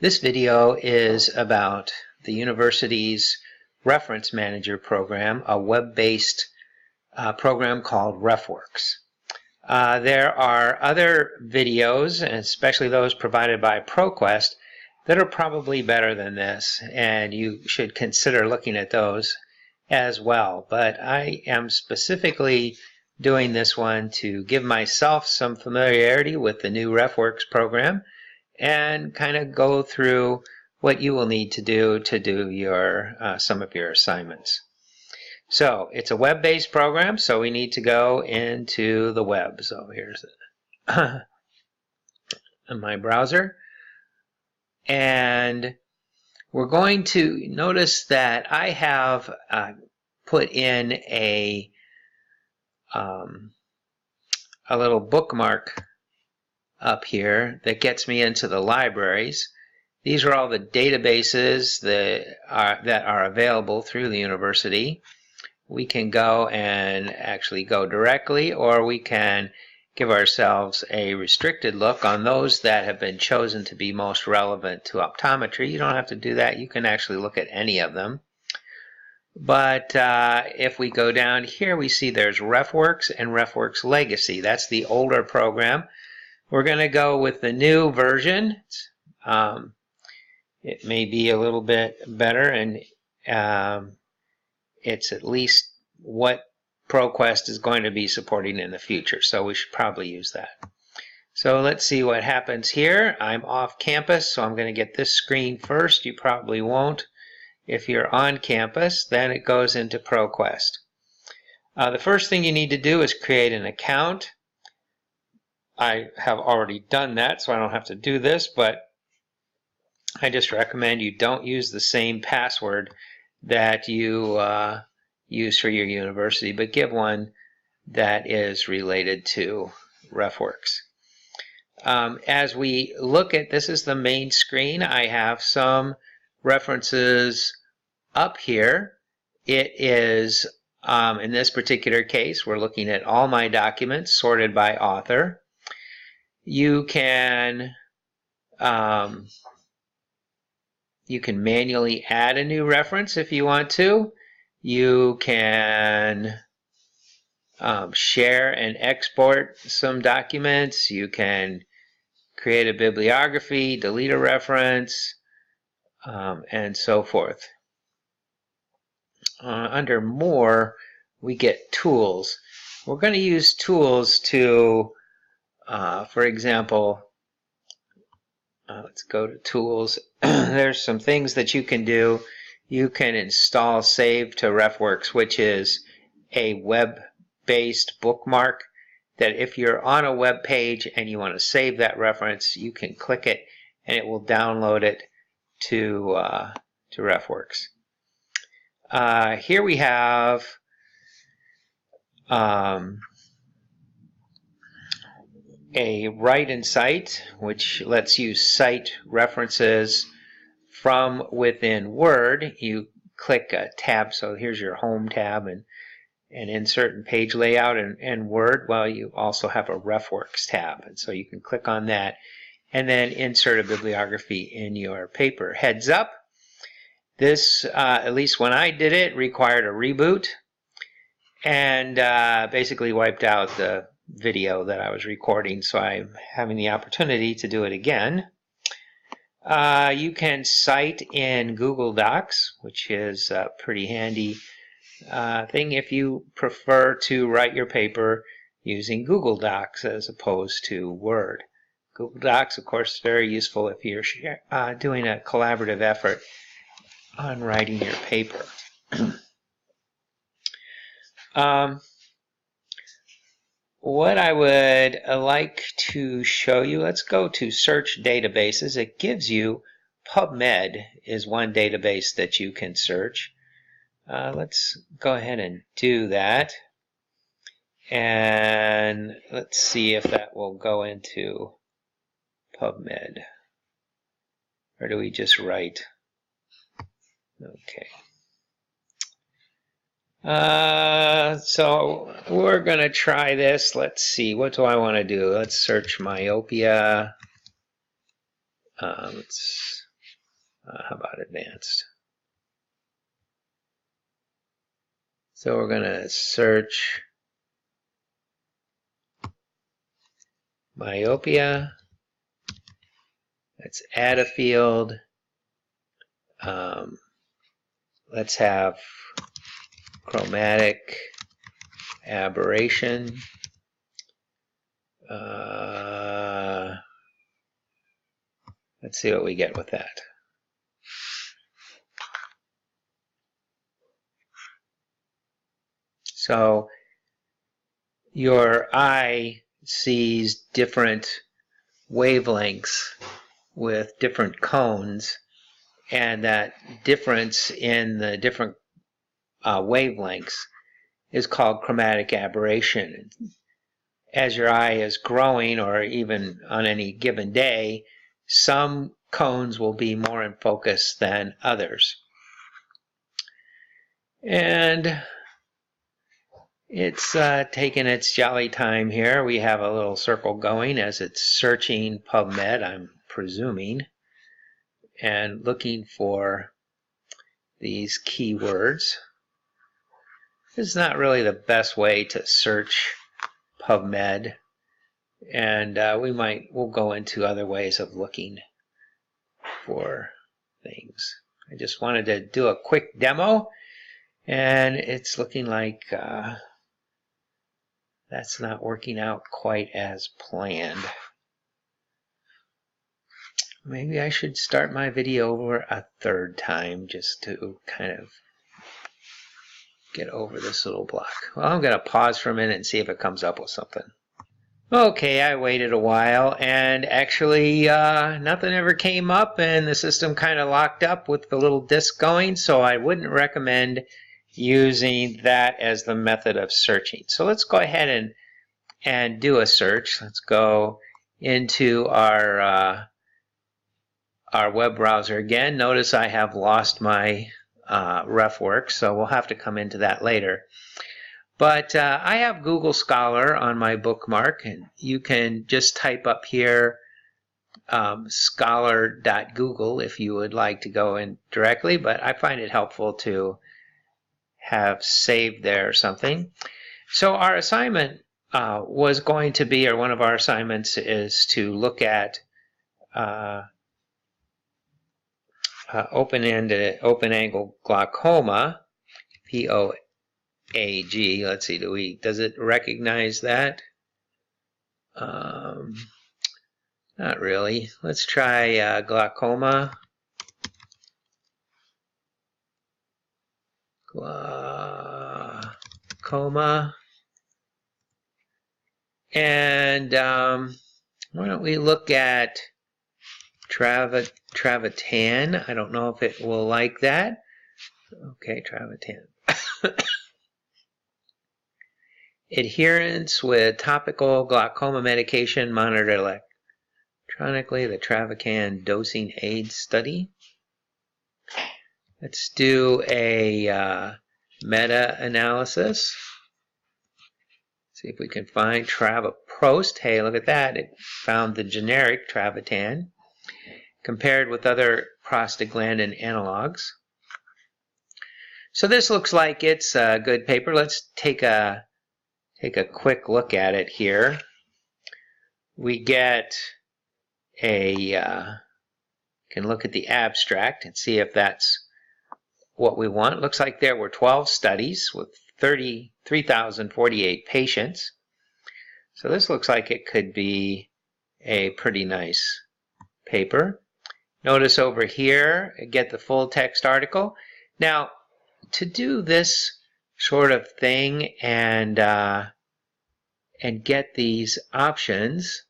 This video is about the university's Reference Manager program, a web-based program called Refworks. There are other videos, and especially those provided by ProQuest, that are probably better than this, and you should consider looking at those as well. But I am specifically doing this one to give myself some familiarity with the new Refworks program and kind of go through what you will need to do your some of your assignments. So it's a web-based program, so we need to go into the web. So here's my browser, and we're going to notice that I have put in a little bookmark up here that gets me into the libraries. These are all the databases that are available through the university. We can go and actually go directly, or we can give ourselves a restricted look on those that have been chosen to be most relevant to optometry. You don't have to do that. You can actually look at any of them. But if we go down here, we see there's Refworks and Refworks Legacy. That's the older program. We're going to go with the new version. It may be a little bit better, and it's at least what ProQuest is going to be supporting in the future, so we should probably use that. So let's see what happens here. I'm off campus, so I'm going to get this screen first. You probably won't. If you're on campus, then it goes into ProQuest. The first thing you need to do is create an account. I have already done that, so I don't have to do this, but I just recommend you don't use the same password that you use for your university, but give one that is related to Refworks. As we look at, this is the main screen. I have some references up here. It is, in this particular case, we're looking at all my documents sorted by author. You can manually add a new reference if you want to. You can share and export some documents. You can create a bibliography, delete a reference, and so forth. Under More, we get Tools. We're going to use Tools to, for example, let's go to Tools. There's some things that you can do. You can install Save to Refworks, which is a web-based bookmark that if you're on a web page and you want to save that reference, you can click it and it will download it to Refworks. Here we have a Write in Cite, which lets you cite references from within Word. You click a tab, so here's your Home tab, and insert and page layout in Word. Well, you also have a Refworks tab, and so you can click on that and then insert a bibliography in your paper. Heads up, this, at least when I did it, required a reboot and basically wiped out the video that I was recording, so I'm having the opportunity to do it again. You can cite in Google Docs, which is a pretty handy thing if you prefer to write your paper using Google Docs as opposed to Word. Google Docs, of course, is very useful if you're doing a collaborative effort on writing your paper. What I would like to show you, let's go to search databases. It gives you, PubMed is one database that you can search. Let's go ahead and do that. And let's see if that will go into PubMed. Or do we just write? Okay. So we're going to try this. Let's see. What do I want to do? Let's search myopia. Let's How about advanced? So we're going to search myopia. Let's add a field. Let's have chromatic aberration. Let's see what we get with that. So your eye sees different wavelengths with different cones, and that difference in the different wavelengths is called chromatic aberration. As your eye is growing, or even on any given day, some cones will be more in focus than others. And it's taking its jolly time here. We have a little circle going as it's searching PubMed, I'm presuming, and looking for these keywords. This is not really the best way to search PubMed, and we'll go into other ways of looking for things. I just wanted to do a quick demo, and it's looking like that's not working out quite as planned. Maybe I should start my video over a third time just to kind of get over this little block. Well, I'm going to pause for a minute and see if it comes up with something. Okay, I waited a while, and actually nothing ever came up, and the system kind of locked up with the little disk going, so I wouldn't recommend using that as the method of searching. So let's go ahead and do a search. Let's go into our web browser again. Notice I have lost my Refworks, so we'll have to come into that later. But I have Google Scholar on my bookmark, and you can just type up here scholar.google if you would like to go in directly, but I find it helpful to have saved there or something. So our assignment was going to be, or one of our assignments is to look at open-angle glaucoma, POAG. Let's see, does it recognize that? Not really. Let's try glaucoma. Glaucoma. And why don't we look at Travatan? I don't know if it will like that. Okay, Travatan. Adherence with topical glaucoma medication monitored electronically, the Travacan dosing aid study. Let's do a meta-analysis. See if we can find Travoprost. Hey, look at that. It found the generic Travatan compared with other prostaglandin analogs. So this looks like it's a good paper. Let's take a quick look at it here. We get can look at the abstract and see if that's what we want. It looks like there were 12 studies with 3,048 patients. So this looks like it could be a pretty nice paper. Notice over here, get the full text article. Now, to do this sort of thing and get these options,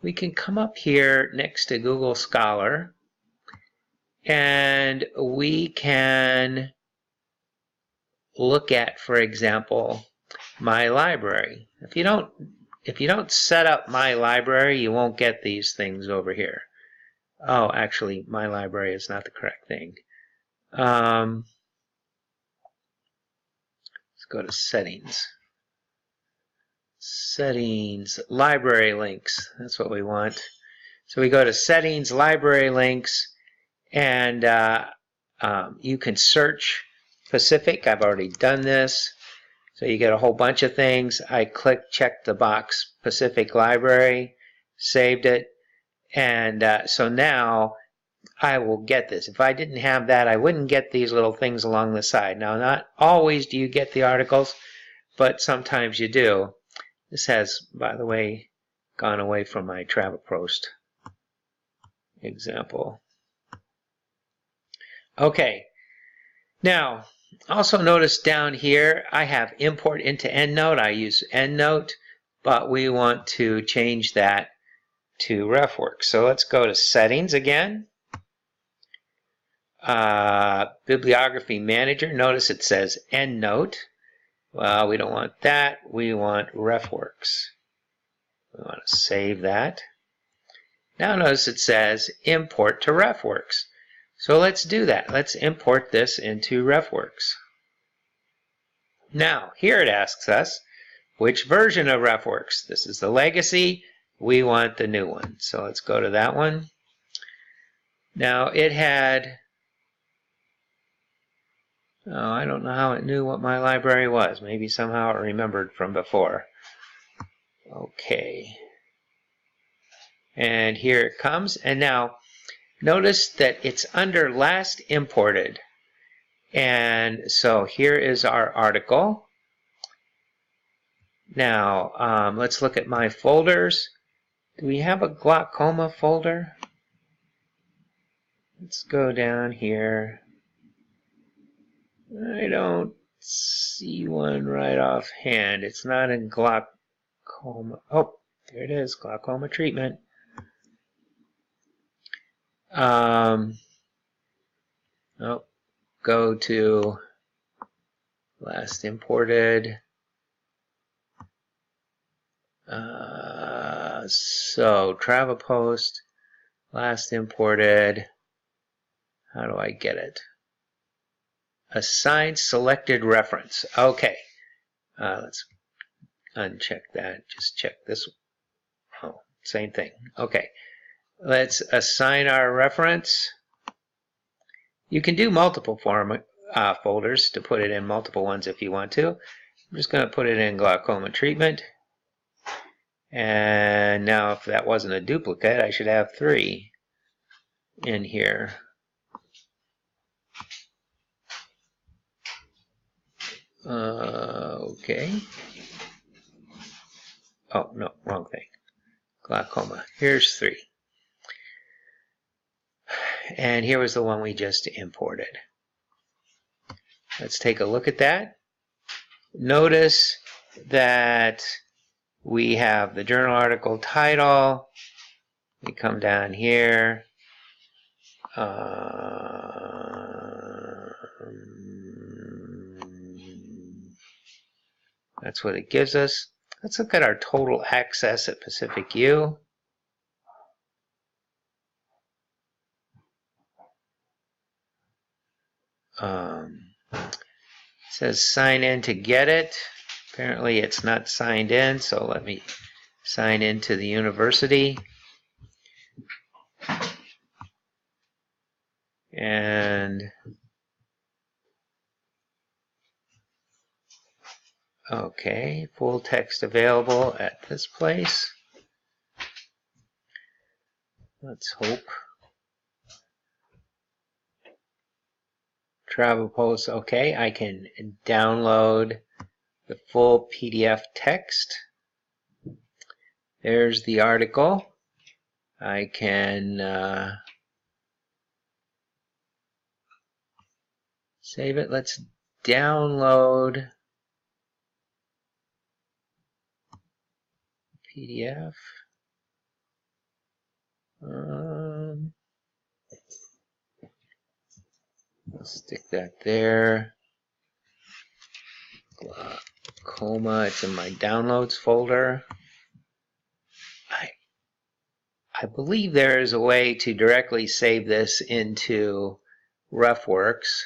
we can come up here next to Google Scholar, and we can look at, for example, My Library. If you don't set up My Library, you won't get these things over here. Oh, actually, My Library is not the correct thing. Let's go to Settings. Settings, Library Links. That's what we want. So we go to Settings, Library Links, And you can search Pacific. I've already done this. So you get a whole bunch of things. I checked the box Pacific Library, saved it, and so now I will get this. If I didn't have that, I wouldn't get these little things along the side. Now, not always do you get the articles, but sometimes you do. This has, by the way, gone away from my TravelPost example. Okay. Now, also notice down here, I have import into EndNote. I use EndNote, but we want to change that to Refworks. So let's go to Settings again. Bibliography Manager. Notice it says EndNote. Well, we don't want that. We want Refworks. We want to save that. Now notice it says Import to Refworks. So let's do that. Let's import this into Refworks. Now, here it asks us, which version of Refworks? This is the legacy. We want the new one. So let's go to that one. Now, it had, oh, I don't know how it knew what my library was. Maybe somehow it remembered from before. Okay. And here it comes. And now, notice that it's under last imported. And so here is our article. Now, let's look at my folders. Do we have a glaucoma folder? Let's go down here. I don't see one right offhand. It's not in glaucoma. Oh, there it is, glaucoma treatment. Oh, go to last imported. So TravelPost, last imported. How do I get it? Assign selected reference. Okay. Let's uncheck that. Just check this. Oh, same thing. Okay. Let's assign our reference. You can do multiple folders to put it in multiple ones if you want to. I'm just going to put it in glaucoma treatment. And now if that wasn't a duplicate, I should have 3 in here. Okay. Oh, no, wrong thing. Glaucoma. Here's 3. And here was the one we just imported. Let's take a look at that. Notice that we have the journal article title. We come down here. That's what it gives us. Let's look at our total access at Pacific U. It says sign in to get it. Apparently it's not signed in, so let me sign into the university. And okay, full text available at this place. Let's hope. TravelPost, okay, I can download the full PDF text. There's the article. I can save it. Let's download PDF. Let's stick that there. Glaucoma, it's in my downloads folder. I believe there is a way to directly save this into Refworks.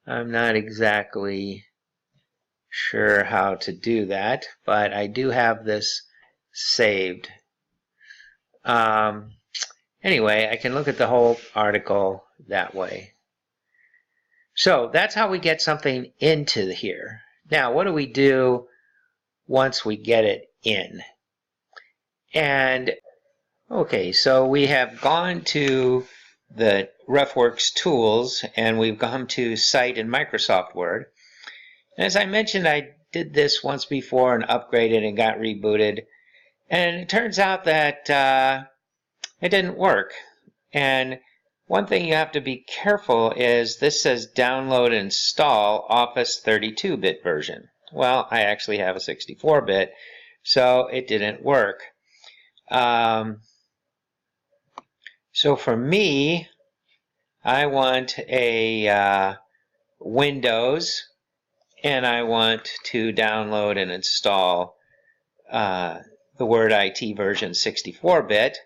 I'm not exactly sure how to do that, but I do have this saved. Anyway, I can look at the whole article that way. So that's how we get something into here. Now, what do we do once we get it in? And okay, so we have gone to the Refworks tools and we've gone to Cite in Microsoft Word. And as I mentioned, I did this once before and upgraded and got rebooted. And it turns out that it didn't work. And one thing you have to be careful is this says download and install Office 32-bit version. Well, I actually have a 64-bit, so it didn't work. So for me, I want a Windows, and I want to download and install the Word IT version 64-bit.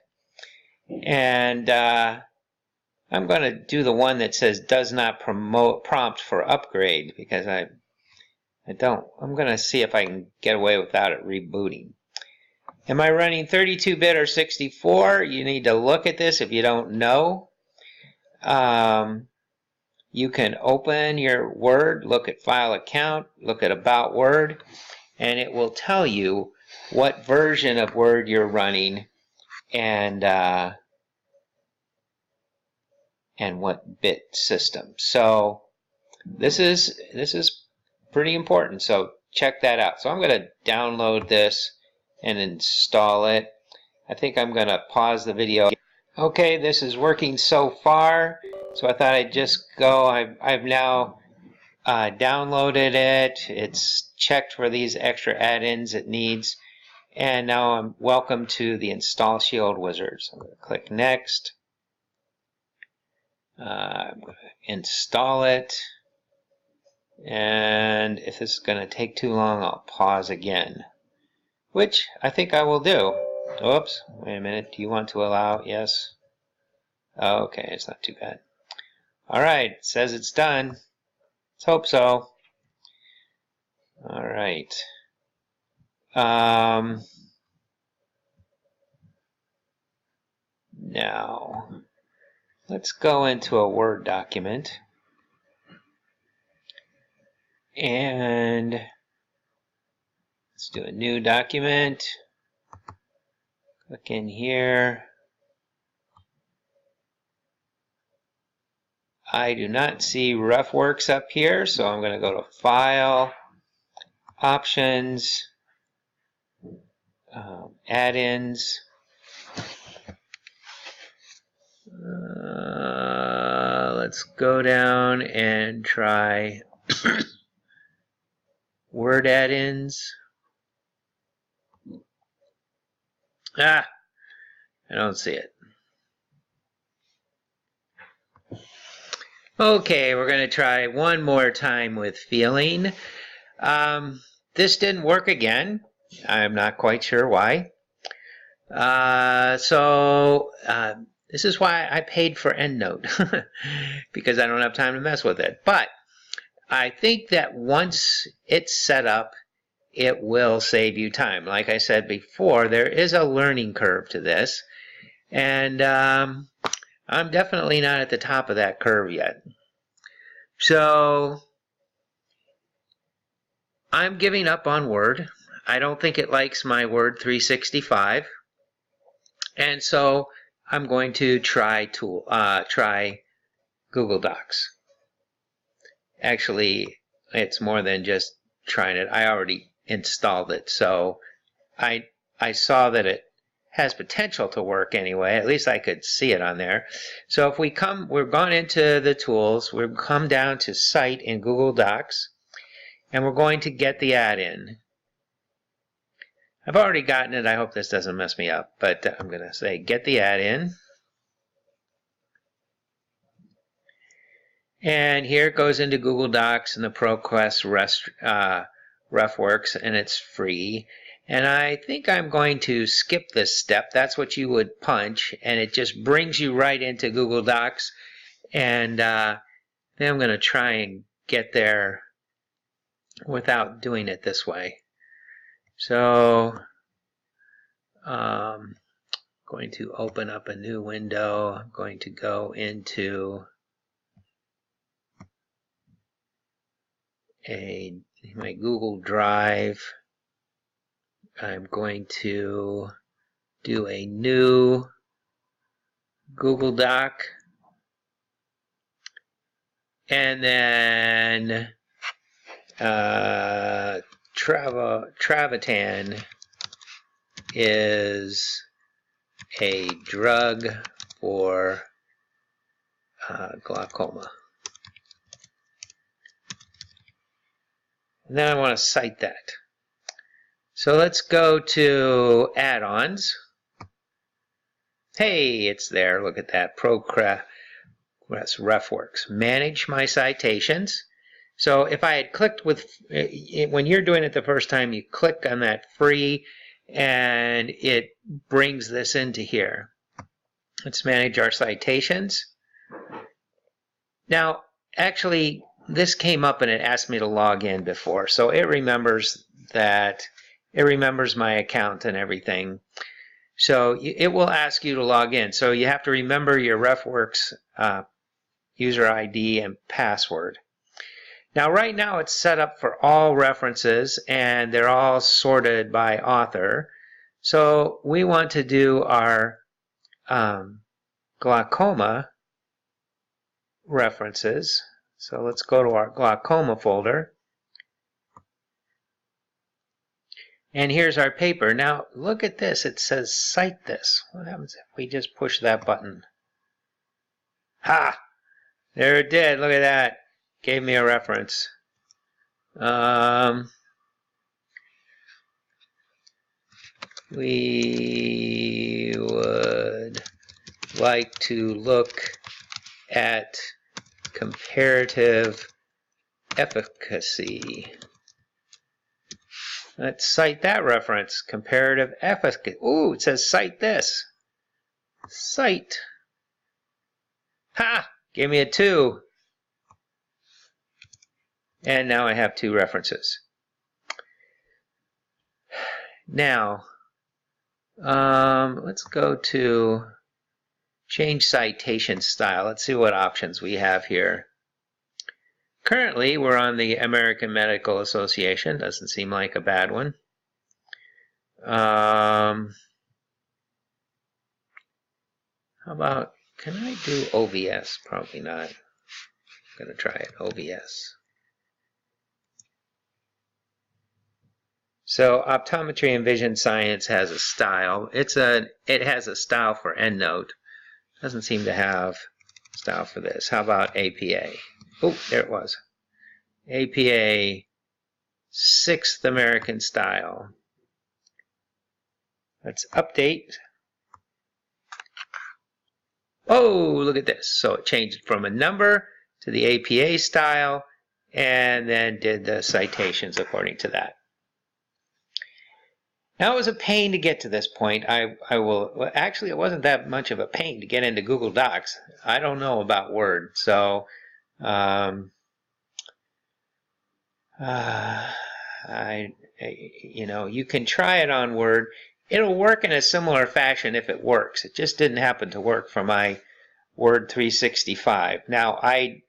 And I'm going to do the one that says does not prompt for upgrade, because I'm going to see if I can get away without it rebooting. Am I running 32-bit or 64? You need to look at this if you don't know. You can open your Word, look at File Account, look at About Word, and it will tell you what version of Word you're running and what bit system. So this is pretty important. So check that out. So I'm going to download this and install it. I think I'm going to pause the video. Okay, this is working so far. So I thought I'd just go. I've now downloaded it. It's checked for these extra add-ins it needs. And now I'm welcome to the Install Shield wizard. So I'm going to click Next. I'm going to install it. And if this is going to take too long, I'll pause again, which I think I will do. Oops, wait a minute. Do you want to allow? Yes. Okay, it's not too bad. All right, it says it's done. Let's hope so. All right. Now, let's go into a Word document. And let's do a new document. Click in here. I do not see Refworks up here, so I'm going to go to File, Options, Add-ins. Let's go down and try Word add-ins. I don't see it. Okay, we're going to try one more time with feeling. This didn't work again. I'm not quite sure why. This is why I paid for EndNote, because I don't have time to mess with it. But I think that once it's set up, it will save you time. Like I said before, there is a learning curve to this, and I'm definitely not at the top of that curve yet. So I'm giving up on Word. I don't think it likes my Word 365, and so I'm going to try Google Docs. Actually, it's more than just trying it. I already installed it, so I saw that it has potential to work anyway. At least I could see it on there. So if we've gone into the tools, we've come down to Cite in Google Docs, and we're going to get the add-in. I've already gotten it. I hope this doesn't mess me up, but I'm going to say get the add-in. And here it goes into Google Docs and the ProQuest Refworks, and it's free. And I think I'm going to skip this step. That's what you would punch, and it just brings you right into Google Docs. And then I'm going to try and get there without doing it this way. So going to open up a new window. I'm going to go into my Google Drive. I'm going to do a new Google Doc. And then Travatan is a drug for glaucoma. And then I want to cite that. So let's go to add-ons. Hey, it's there. Look at that. That's Refworks. Manage my citations. So if I had clicked with, when you're doing it the first time, you click on that free and it brings this into here. Let's manage our citations. Now, actually, this came up and it asked me to log in before. So it remembers that, it remembers my account and everything. So it will ask you to log in. So you have to remember your Refworks user ID and password. Now, right now it's set up for all references and they're all sorted by author. So we want to do our glaucoma references. So let's go to our glaucoma folder. And here's our paper. Now, look at this. It says cite this. What happens if we just push that button? Ha! There it did. Look at that. Gave me a reference. We would like to look at comparative efficacy. Let's cite that reference. Comparative efficacy. Ooh, it says cite this. Cite. Ha! Gave me a 2. And now I have 2 references. Now, let's go to change citation style. Let's see what options we have here. Currently, we're on the American Medical Association. Doesn't seem like a bad one. How about, can I do OVS? Probably not. I'm going to try it, OVS. So optometry and vision science has a style. It has a style for EndNote. Doesn't seem to have a style for this. How about APA? Oh, there it was. APA 6th American style. Let's update. Oh, look at this. So it changed from a number to the APA style and then did the citations according to that. Now, it was a pain to get to this point. Well, actually, it wasn't that much of a pain to get into Google Docs. I don't know about Word, so you can try it on Word. It'll work in a similar fashion if it works. It just didn't happen to work for my Word 365. Now, I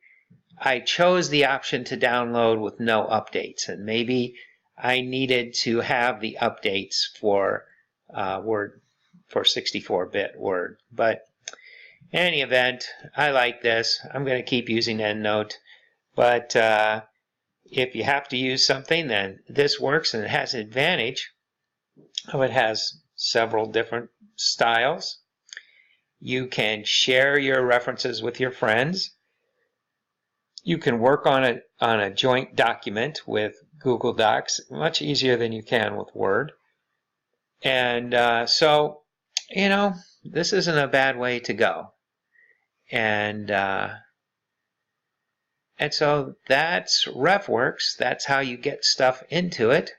chose the option to download with no updates, and maybe I needed to have the updates for Word, for 64-bit Word. But in any event, I like this. I'm going to keep using EndNote. But if you have to use something, then this works, and it has an advantage. It has several different styles. You can share your references with your friends. You can work on a joint document with Google Docs much easier than you can with Word. And so, this isn't a bad way to go. And so that's Refworks. That's how you get stuff into it.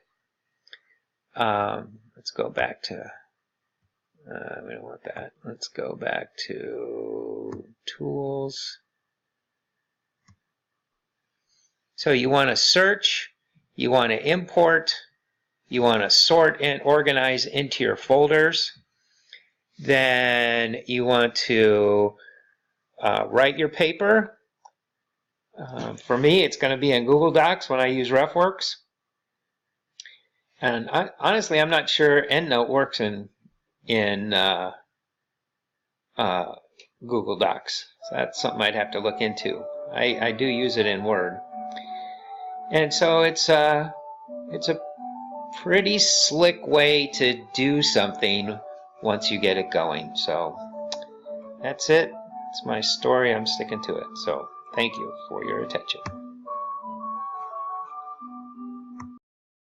Let's go back to, we don't want that. Let's go back to Tools. So you want to search, you want to import, you want to sort and organize into your folders. Then you want to write your paper. For me, it's going to be in Google Docs when I use Refworks. And honestly, I'm not sure EndNote works in Google Docs. So that's something I'd have to look into. I do use it in Word. And so it's a pretty slick way to do something once you get it going. So that's it. It's my story. I'm sticking to it. So thank you for your attention.